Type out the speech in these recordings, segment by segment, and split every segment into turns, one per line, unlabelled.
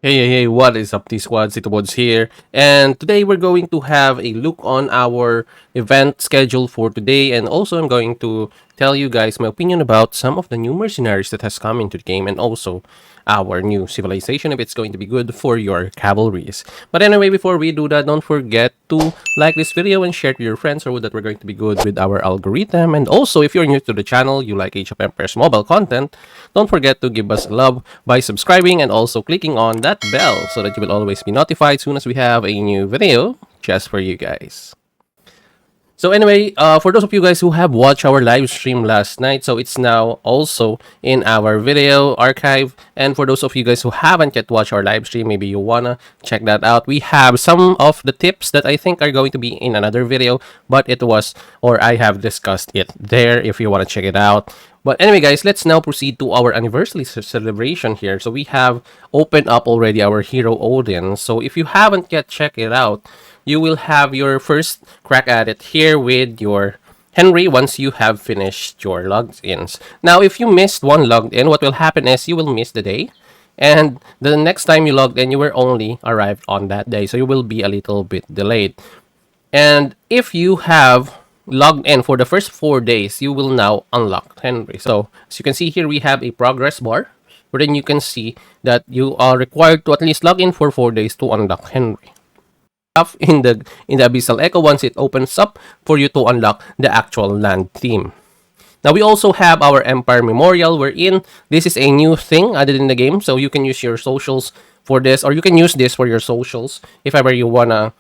Hey, what is up, TSquad? TITOBODS here. And today we're going to have a look on our event schedule for today. And also, I'm going to tell you guys my opinion about some of the new mercenaries that has come into the game and also our new civilization, if it's going to be good for your cavalries. But anyway, before we do that, don't forget to like this video and share to your friends so that we're going to be good with our algorithm. And also, if you're new to the channel, you like Age of Empires mobile content, don't forget to give us love by subscribing and also clicking on that bell so that you will always be notified soon as we have a new video just for you guys. So anyway, for those of you guys who have watched our live stream last night, so it's now also in our video archive. And for those of you guys who haven't yet watched our live stream, maybe you wanna check that out. We have some of the tips that I think are going to be in another video, but it was, or I have discussed it there if you wanna check it out. But anyway, guys, let's now proceed to our anniversary celebration here. So we have opened up already our hero audience. So if you haven't yet checked it out, you will have your first crack at it here with your Henry once you have finished your logins. Now, if you missed one logged in, what will happen is you will miss the day. And the next time you logged in, you were only arrived on that day. So you will be a little bit delayed. And if you have logged in for the first 4 days, you will now unlock Henry. So as you can see here, we have a progress bar wherein you can see that you are required to at least log in for 4 days to unlock Henry. In the Abyssal Echo once it opens up for you to unlock the actual land theme. Now we also have our Empire Memorial wherein this is a new thing added in the game, so you can use your socials for this, or you can use this for your socials if ever you wanna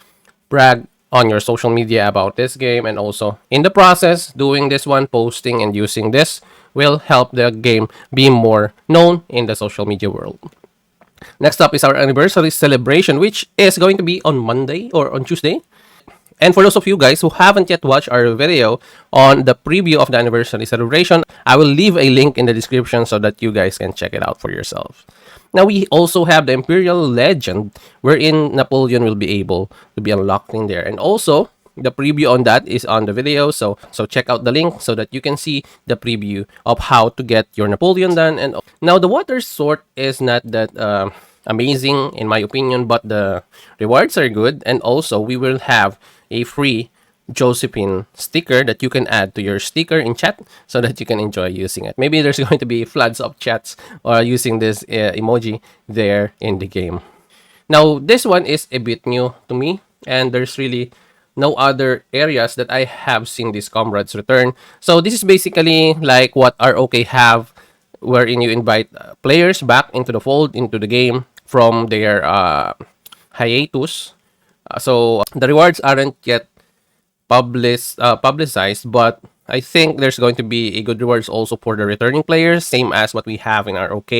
brag on your social media about this game. And also in the process, doing this one, posting and using this will help the game be more known in the social media world. Next up is our anniversary celebration, which is going to be on Monday or on Tuesday. And for those of you guys who haven't yet watched our video on the preview of the anniversary celebration, I will leave a link in the description so that you guys can check it out for yourself. Now we also have the Imperial Legend, wherein Napoleon will be able to be unlocked in there. And also, the preview on that is on the video, so check out the link so that you can see the preview of how to get your Napoleon done. And now the water sort is not that amazing in my opinion, but the rewards are good. And also we will have a free Josephine sticker that you can add to your sticker in chat so that you can enjoy using it. Maybe there's going to be floods of chats or using this emoji there in the game. Now this one is a bit new to me, and there's really no other areas that I have seen these comrades return. So this is basically like what ROK have, wherein you invite players back into the fold, into the game from their hiatus. So the rewards aren't yet publicized, but I think there's going to be a good rewards also for the returning players, same as what we have in ROK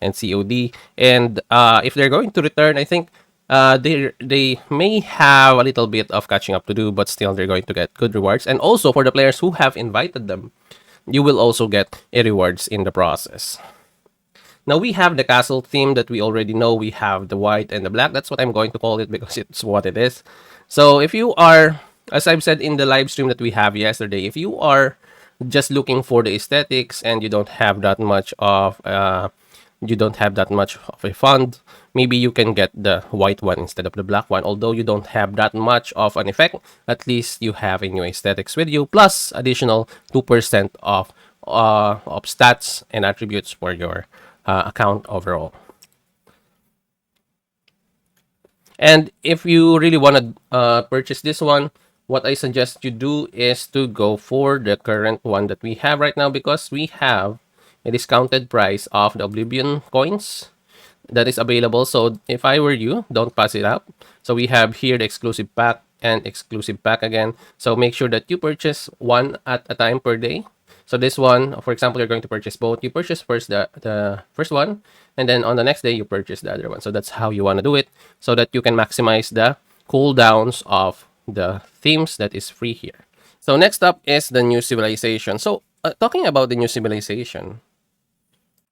and COD. And if they're going to return, I think they may have a little bit of catching up to do, but still they're going to get good rewards. And also for the players who have invited them, you will also get a rewards in the process. Now we have the castle theme that we already know. We have the white and the black. That's what I'm going to call it because it's what it is. So if you are, as I've said in the live stream that we have yesterday, if you are just looking for the aesthetics and you don't have that much of a fund, maybe you can get the white one instead of the black one. Although you don't have that much of an effect, at least you have a new aesthetics with you, plus additional 2% of stats and attributes for your account overall. And if you really want to purchase this one, what I suggest you do is to go for the current one that we have right now, because we have a discounted price of the Oblivion coins that is available. So if I were you, don't pass it up. So we have here the exclusive pack and exclusive pack again. So make sure that you purchase one at a time per day. So this one, for example, you're going to purchase both. You purchase first the first one, and then on the next day you purchase the other one. So that's how you want to do it, so that you can maximize the cooldowns of the themes that is free here. So next up is the new civilization. So talking about the new civilization,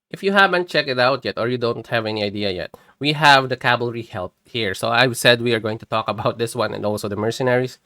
if you haven't checked it out yet or you don't have any idea yet, we have the cavalry help here. So I've said we are going to talk about this one and also the mercenaries.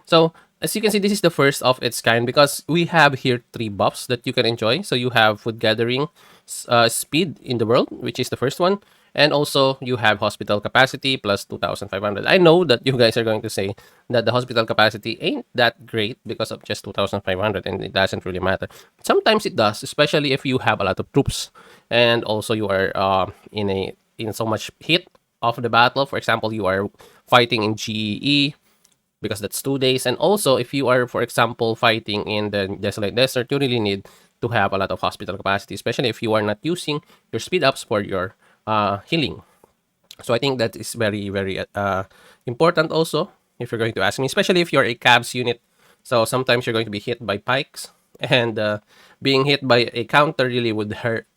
So as you can see, this is the first of its kind because we have here 3 buffs that you can enjoy. So you have food gathering speed in the world, which is the first one. And also, you have hospital capacity plus 2,500. I know that you guys are going to say that the hospital capacity ain't that great because of just 2,500 and it doesn't really matter. Sometimes it does, especially if you have a lot of troops and also you are in so much heat of the battle. For example, you are fighting in GEE because that's 2 days. And also, if you are, for example, fighting in the desolate desert, you really need to have a lot of hospital capacity, especially if you are not using your speed ups for your healing. So I think that is very, very important also if you're going to ask me, especially if you're a cabs unit. So sometimes you're going to be hit by pikes, and being hit by a counter really would hurt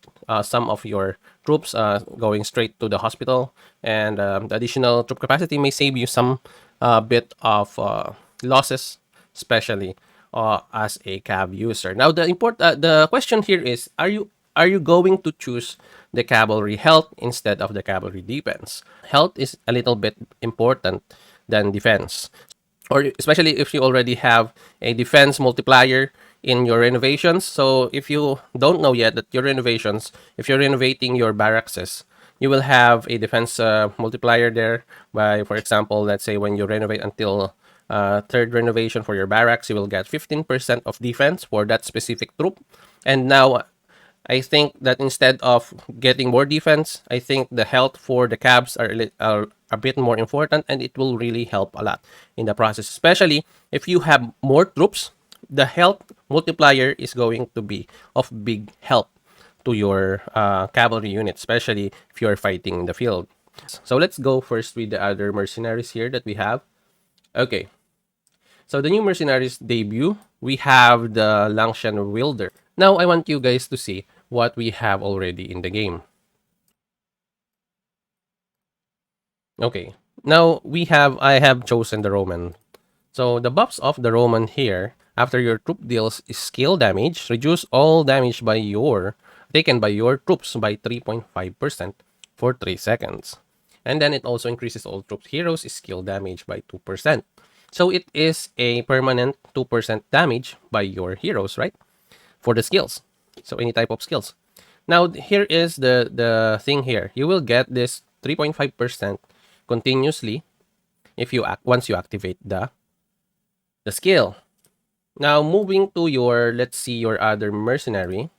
some of your troops going straight to the hospital. And the additional troop capacity may save you some bit of losses, especially as a cab user. Now the question here is: are you going to choose the cavalry health instead of the cavalry defense? Health is a little bit important than defense, or especially if you already have a defense multiplier in your renovations. So if you don't know yet that your renovations, if you're renovating your barracks, you will have a defense multiplier there by, for example, let's say when you renovate until third renovation for your barracks, you will get 15% of defense for that specific troop. And now I think that instead of getting more defense, I think the health for the cabs are a bit more important, and it will really help a lot in the process. Especially if you have more troops, the health multiplier is going to be of big help to your cavalry unit, especially if you are fighting in the field. So let's go first with the other mercenaries here that we have. Okay, so the new mercenaries debut, we have the Langshan Wielder. Now I want you guys to see what we have already in the game. Okay. Now I have chosen the Roman. So the buffs of the Roman here, after your troop deals skill damage, reduce all damage by your taken by your troops by 3.5% for 3 seconds. And then it also increases all troops heroes skill damage by 2%. So it is a permanent 2% damage by your heroes, right? For the skills. So any type of skills. Now here is the thing here. You will get this 3.5% continuously if you once you activate the skill. Now moving to your, let's see, your other mercenary.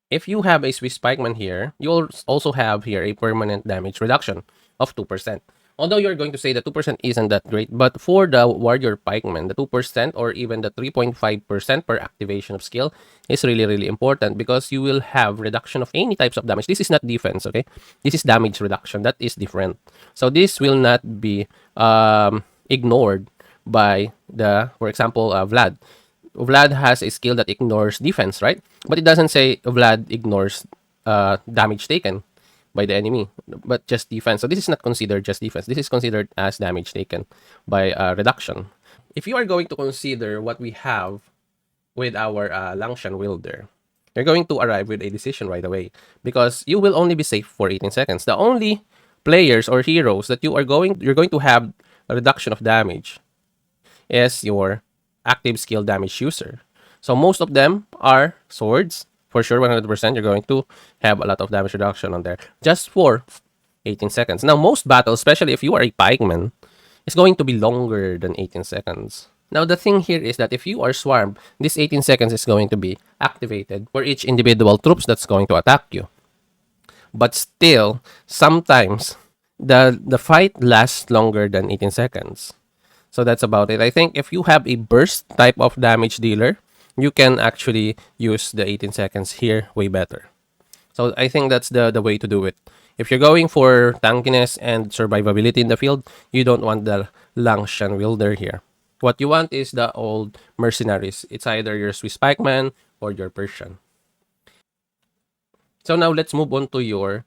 If you have a Swiss pikeman here, you'll also have here a permanent damage reduction of 2%. Although you're going to say that 2% isn't that great, but for the warrior pikeman, the 2% or even the 3.5% per activation of skill is really, really important because you will have reduction of any types of damage. This is not defense, okay? This is damage reduction. That is different. So this will not be ignored by for example, Vlad. Vlad has a skill that ignores defense, right? But it doesn't say Vlad ignores damage taken by the enemy, but just defense. So this is not considered just defense. This is considered as damage taken by reduction. If you are going to consider what we have with our Langshan Wielder, you're going to arrive with a decision right away because you will only be safe for 18 seconds. The only players or heroes that you're going to have a reduction of damage is your active skill damage user. So most of them are swords. For sure, 100%, you're going to have a lot of damage reduction on there just for 18 seconds. Now, most battles, especially if you are a pikeman, is going to be longer than 18 seconds. Now, the thing here is that if you are swarmed, this 18 seconds is going to be activated for each individual troops that's going to attack you. But still, sometimes the fight lasts longer than 18 seconds. So that's about it. I think if you have a burst type of damage dealer, you can actually use the 18 seconds here way better. So I think that's the way to do it. If you're going for tankiness and survivability in the field, you don't want the Langshan Wielder here. What you want is the old mercenaries. It's either your Swiss pikeman or your Persian. So now let's move on to your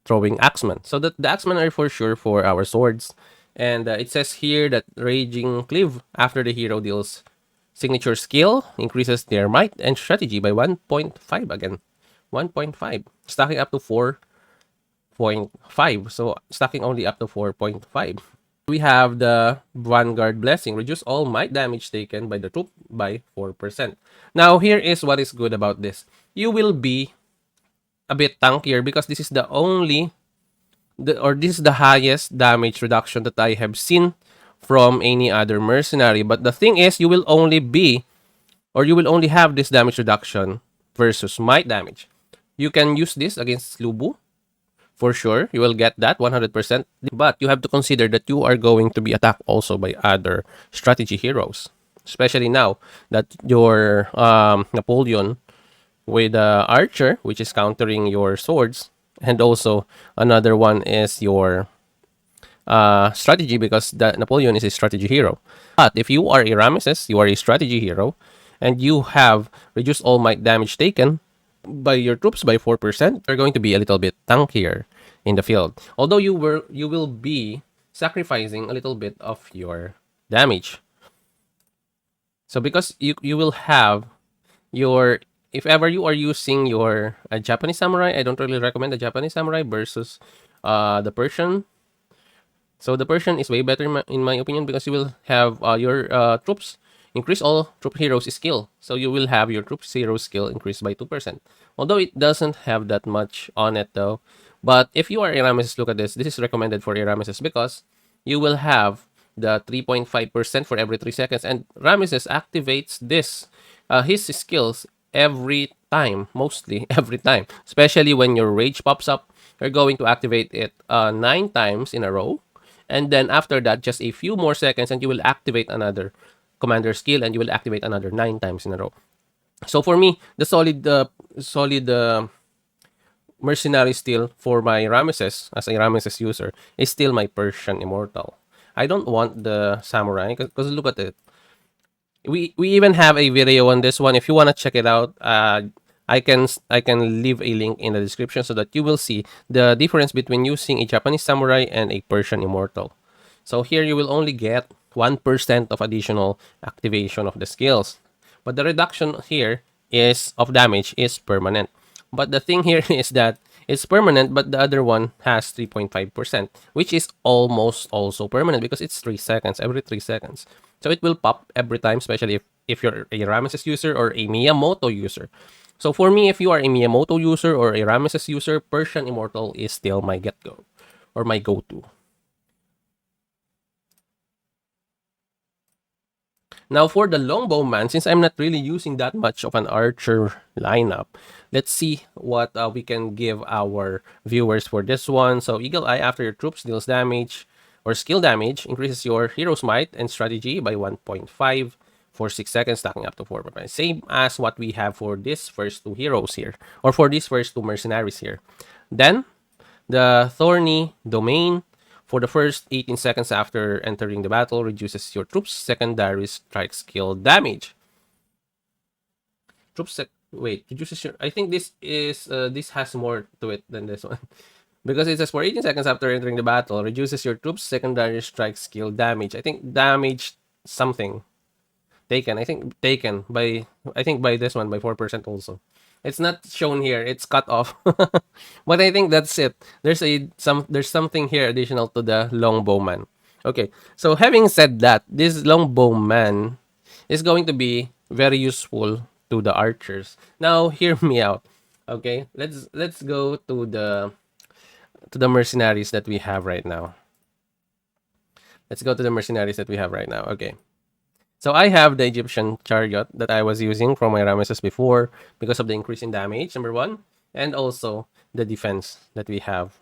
throwing axemen. So the axemen are for sure for our swords. And it says here that Raging Cleave, after the hero deals signature skill, increases their might and strategy by 1.5 again. 1.5. Stacking up to 4.5. So stacking only up to 4.5. We have the Vanguard Blessing. Reduce all might damage taken by the troop by 4%. Now, here is what is good about this. You will be a bit tankier because this is the only or this is the highest damage reduction that I have seen from any other mercenary. But the thing is, you will only be or you will only have this damage reduction versus might damage. You can use this against Lubu for sure. You will get that 100%. But you have to consider that you are going to be attacked also by other strategy heroes, especially now that your Napoleon with Archer, which is countering your swords, and also another one is your strategy because the Napoleon is a strategy hero. But if you are a Ramesses, you are a strategy hero, and you have reduced all might damage taken by your troops by 4%, you're going to be a little bit tankier in the field. Although you will be sacrificing a little bit of your damage. So because you will have your if ever you are using your Japanese samurai, I don't really recommend the Japanese samurai versus the Persian. So the Persian is way better in my opinion because you will have your troops increase all troop heroes skill. So you will have your troops hero skill increased by 2%. Although it doesn't have that much on it though. But if you are Arameses, look at this. This is recommended for Arameses because you will have the 3.5% for every 3 seconds. And Ramesses activates this, his skills every time, mostly every time. Especially when your rage pops up, you're going to activate it 9 times in a row. And then after that, just a few more seconds, and you will activate another commander skill, and you will activate another 9 times in a row. So for me, the solid mercenary still for my Ramesses as a Ramesses user is still my Persian Immortal. I don't want the samurai because look at it. We even have a video on this one. If you want to check it out, I can leave a link in the description so that you will see the difference between using a Japanese samurai and a Persian Immortal. So here you will only get 1% of additional activation of the skills. But the reduction here is of damage is permanent. But the thing here is that it's permanent, but the other one has 3.5%, which is almost also permanent because it's 3 seconds, every 3 seconds. So it will pop every time, especially if you're a Ramesses user or a Miyamoto user. So for me, if you are a Miyamoto user or a Ramesses user, Persian Immortal is still my get-go or my go-to. Now for the Longbowman, since I'm not really using that much of an archer lineup, let's see what we can give our viewers for this one. So Eagle Eye after your troops deals damage or skill damage, increases your hero's might and strategy by 1.5 for 6 seconds, stacking up to 4.5. Same as what we have for these first two heroes here, or for these first two mercenaries here. Then, the Thorny Domain, for the first 18 seconds after entering the battle, reduces your troops' secondary strike skill damage. Reduces your... I think this is... this has more to it than this one. Because it says for 18 seconds after entering the battle, reduces your troops' secondary strike skill damage. I think damage something. Taken. I think by this one by 4% also. It's not shown here. It's cut off. But I think that's it. There's something here additional to the Longbowman. Okay. So having said that, this Longbowman is going to be very useful to the archers. Now hear me out. Okay? Let's go to the mercenaries that we have right now. Let's go to the mercenaries that we have right now. Okay. So I have the Egyptian chariot that I was using from my Ramesses before because of the increase in damage, number one, and also the defense that we have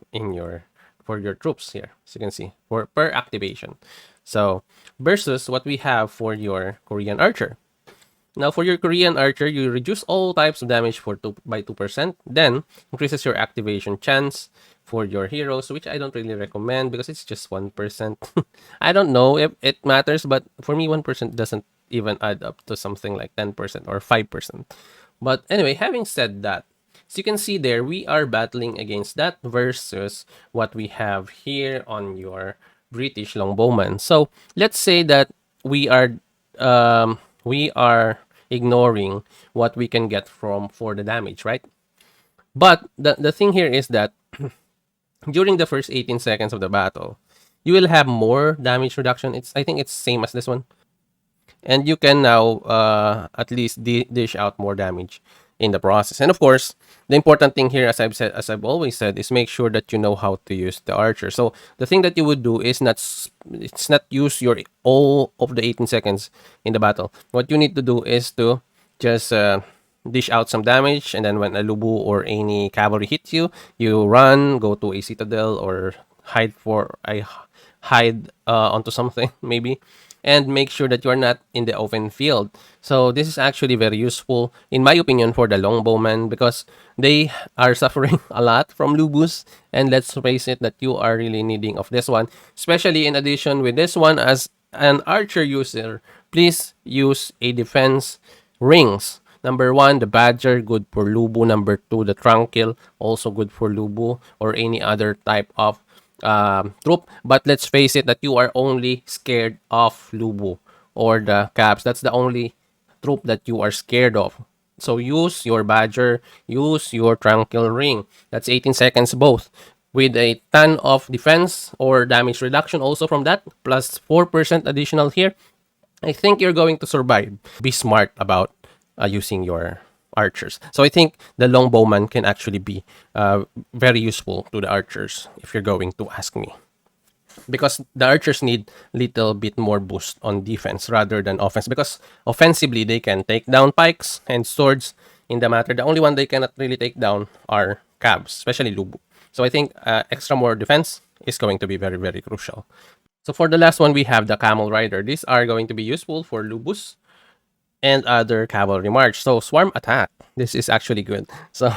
for your troops here, as you can see, for per activation. So versus what we have for your Korean archer. Now for your Korean archer, you reduce all types of damage by 2%, then increases your activation chance for your heroes, which I don't really recommend because it's just 1%. I don't know if it matters, but for me, 1% doesn't even add up to something like 10% or 5%. But anyway, having said that, as you can see there, we are battling against that versus what we have here on your British Longbowman. So let's say that we are ignoring what we can get for the damage, right? But the thing here is that during the first 18 seconds of the battle, you will have more damage reduction. I think it's same as this one. And you can now at least dish out more damage. in the process. And of course, the important thing here, as I've always said, is make sure that you know how to use the archer. So the thing that you would do is it's not use your all of the 18 seconds in the battle. What you need to do is to just dish out some damage, and then when a lubu or any cavalry hits you, you run, go to a citadel, or hide onto something maybe, and make sure that you are not in the open field. So this is actually very useful, in my opinion, for the longbowmen, because they are suffering a lot from lubus, and let's face it that you are really needing of this one, especially in addition with this one. As an archer user, please use a defense rings. Number one, the Badger, good for Lubu. Number two, the Tranquil, also good for Lubu or any other type of troop. But let's face it that you are only scared of Lubu or the Caps. That's the only troop that you are scared of. So use your Badger, use your Tranquil Ring. That's 18 seconds both. With a ton of defense or damage reduction also from that, plus 4% additional here, I think you're going to survive. Be smart about using your archers. So I think the longbowman can actually be very useful to the archers if you're going to ask me. Because the archers need little bit more boost on defense rather than offense. Because offensively, they can take down pikes and swords in the matter. The only one they cannot really take down are cabs, especially Lubu. So I think extra more defense is going to be very, very crucial. So for the last one, we have the Camel Rider. These are going to be useful for Lubus and other cavalry march. So swarm attack. This is actually good. So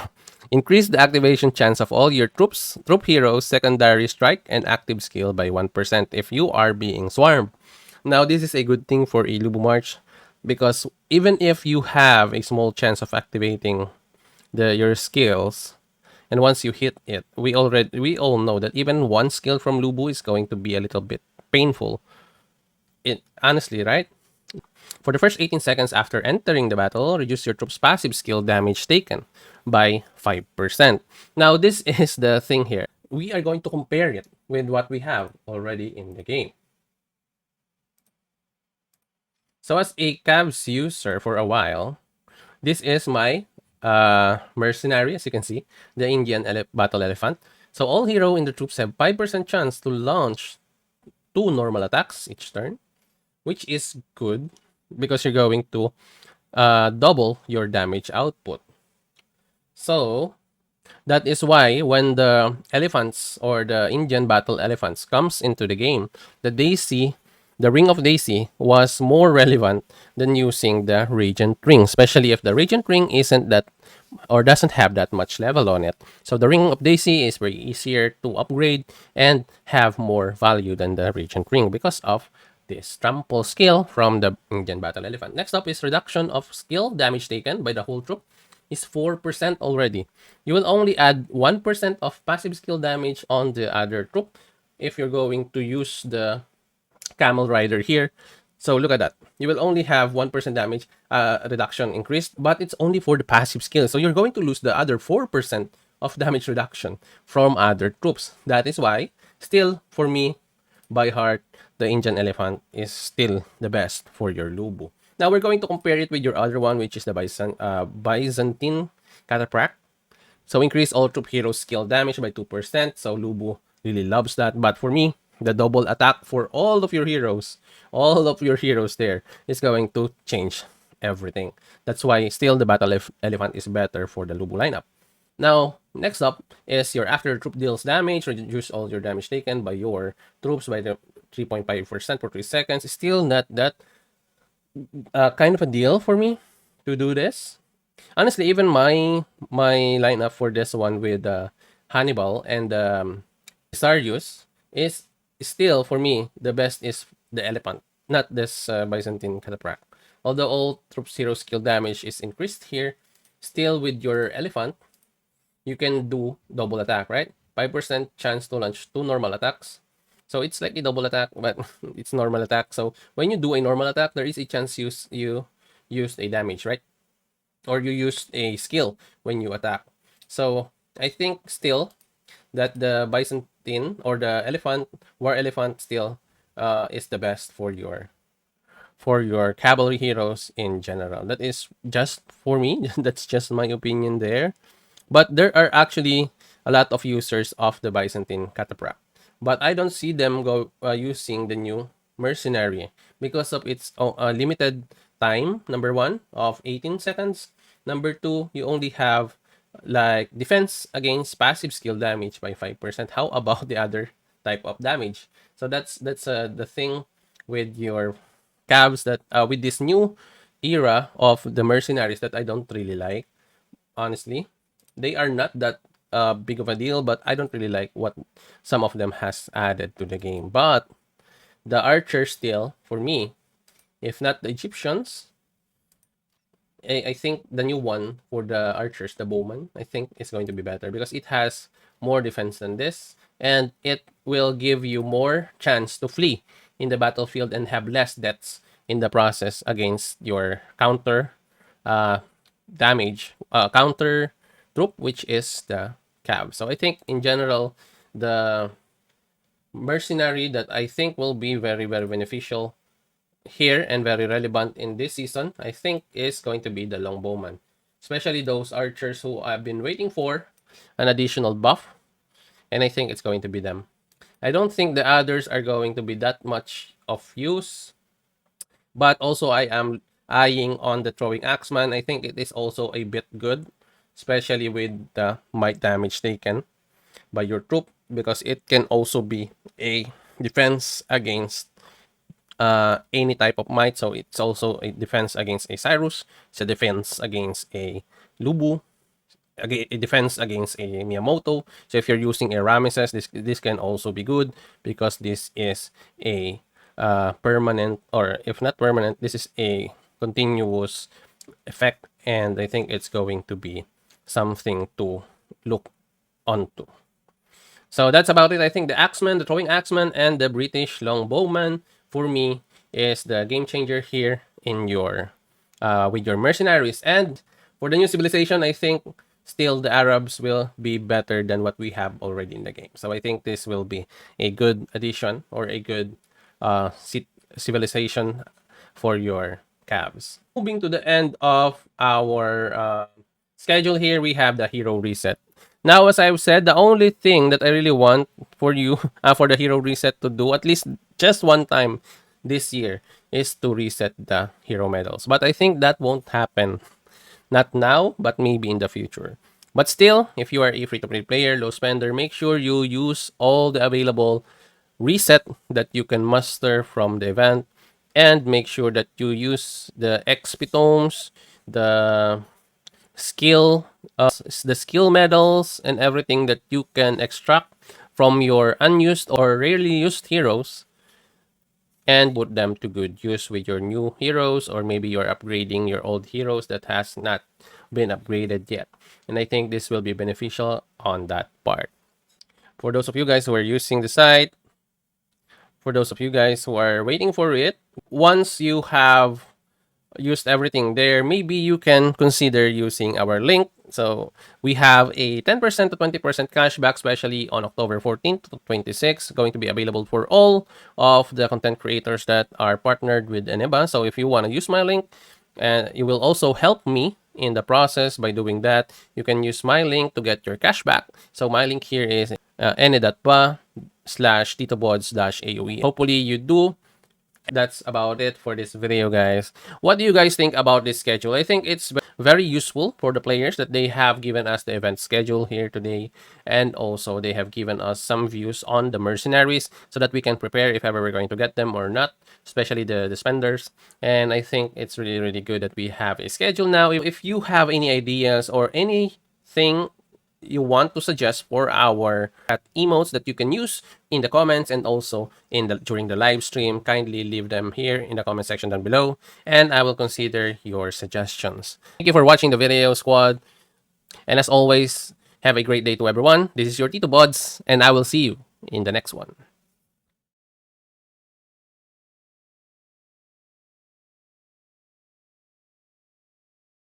increase the activation chance of all your troop heroes, secondary strike, and active skill by 1% if you are being swarmed. Now this is a good thing for a Lubu March, because even if you have a small chance of activating your skills, and once you hit it, we all know that even one skill from Lubu is going to be a little bit painful. It honestly, right? For the first 18 seconds after entering the battle, reduce your troops' passive skill damage taken by 5%. Now, this is the thing here. We are going to compare it with what we have already in the game. So as a Cavs user for a while, this is my mercenary, as you can see, the Indian battle elephant. So all hero in the troops have 5% chance to launch 2 normal attacks each turn, which is good because you're going to double your damage output. So that is why when the elephants or the Indian battle elephants comes into the game, the ring of Daisy was more relevant than using the Regent ring, especially if the Regent ring isn't that or doesn't have that much level on it. So the ring of Daisy is very easier to upgrade and have more value than the Regent ring because of this trample skill from the Indian battle elephant. Next up is reduction of skill damage taken by the whole troop is 4% already. You will only add 1% of passive skill damage on the other troop if you're going to use the Camel Rider here. So look at that. You will only have 1% damage reduction increased, but it's only for the passive skill. So you're going to lose the other 4% of damage reduction from other troops. That is why, still, for me, by heart, the Indian elephant is still the best for your Lubu. Now we're going to compare it with your other one, which is the Byzantine Cataphract. So increase all troop heroes skill damage by 2%. So Lubu really loves that. But for me, the double attack for all of your heroes there is going to change everything. That's why still the battle elephant is better for the Lubu lineup. Now, next up is your after troop deals damage, reduce all your damage taken by your troops by the 3.5% for 3 seconds. Still not that kind of a deal for me to do this. Honestly, even my lineup for this one with Hannibal and Sarius is still for me the best is the elephant, not this Byzantine Cataphract. Although all troops hero skill damage is increased here, still with your elephant, you can do double attack, right? 5% chance to launch 2 normal attacks. So it's like a double attack, but it's normal attack. So when you do a normal attack, there is a chance you used a damage, right? Or you used a skill when you attack. So I think still that the Byzantine or the elephant, war elephant still is the best for for your cavalry heroes in general. That is just for me. That's just my opinion there. But there are actually a lot of users of the Byzantine Cataphract. But I don't see them go using the new Mercenary because of its limited time, number one, of 18 seconds. Number two, you only have like defense against passive skill damage by 5%. How about the other type of damage? So that's the thing with your cabs that with this new era of the mercenaries that I don't really like, honestly. They are not that big of a deal, but I don't really like what some of them has added to the game. But the archers still, for me, if not the Egyptians, I think the new one for the archers, the bowman, I think is going to be better because it has more defense than this, and it will give you more chance to flee in the battlefield and have less deaths in the process against your counter uh, damage, counter troop, which is the cav. So I think in general, the mercenary that I think will be very, very beneficial here and very relevant in this season, I think is going to be the longbowman. Especially those archers who I've been waiting for an additional buff. And I think it's going to be them. I don't think the others are going to be that much of use. But also I am eyeing on the throwing axeman. I think it is also a bit good. Especially with the might damage taken by your troop. Because it can also be a defense against any type of might. So it's also a defense against a Cyrus. It's a defense against a Lubu. A defense against a Miyamoto. So if you're using a Ramesses, this can also be good because this is a permanent, or if not permanent, this is a continuous effect, and I think it's going to be something to look onto. So that's about it. I think the Axeman, the throwing Axeman, and the British Longbowman for me is the game changer here in your with your mercenaries. And for the new civilization, I think still the Arabs will be better than what we have already in the game. So I think this will be a good addition or a good civilization for your calves. Moving to the end of our schedule here, we have the hero reset. Now, as I've said, the only thing that I really want for you, for the hero reset to do, at least just one time this year, is to reset the hero medals. But I think that won't happen. Not now, but maybe in the future. But still, if you are a free-to-play player, low spender, make sure you use all the available reset that you can muster from the event, and make sure that you use the XP tomes, the skill the skill medals, and everything that you can extract from your unused or rarely used heroes, and put them to good use with your new heroes, or maybe you're upgrading your old heroes that has not been upgraded yet. And I think this will be beneficial on that part. For those of you guys who are using the site, for those of you guys who are waiting for it, once you have used everything there, maybe you can consider using our link. So we have a 10% to 20% cashback, especially on October 14th to 26th, going to be available for all of the content creators that are partnered with Eneba. So if you want to use my link, and you will also help me in the process by doing that, you can use my link to get your cashback. So my link here is ene.pa/titobods-aoe. Hopefully you do. That's about it for this video, guys. What do you guys think about this schedule? I think it's very useful for the players that they have given us the event schedule here today, and also they have given us some views on the mercenaries so that we can prepare if ever we're going to get them or not, especially the spenders. And I think it's really, really good that we have a schedule now. If you have any ideas or anything you want to suggest for our emotes that you can use in the comments, and also in the during the live stream, kindly leave them here in the comment section down below, and I will consider your suggestions. Thank you for watching the video, squad, and as always, have a great day to everyone. This is your TITOBODS, and I will see you in the next one.